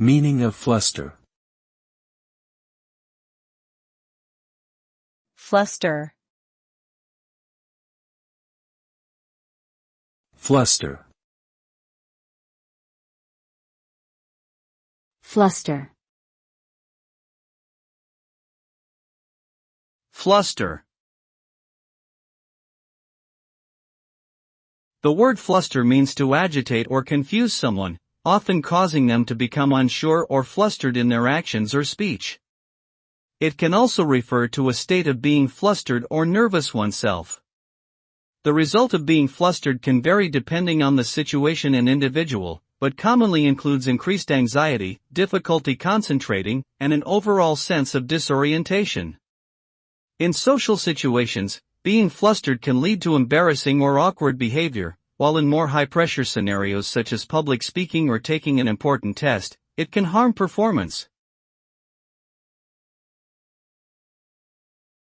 Meaning of fluster. Fluster. Fluster. Fluster. Fluster. The word fluster means to agitate or confuse someone, often causing them to become unsure or flustered in their actions or speech. It can also refer to a state of being flustered or nervous oneself. The result of being flustered can vary depending on the situation and individual, but commonly includes increased anxiety, difficulty concentrating, and an overall sense of disorientation. In social situations, being flustered can lead to embarrassing or awkward behavior, while in more high-pressure scenarios such as public speaking or taking an important test, it can harm performance.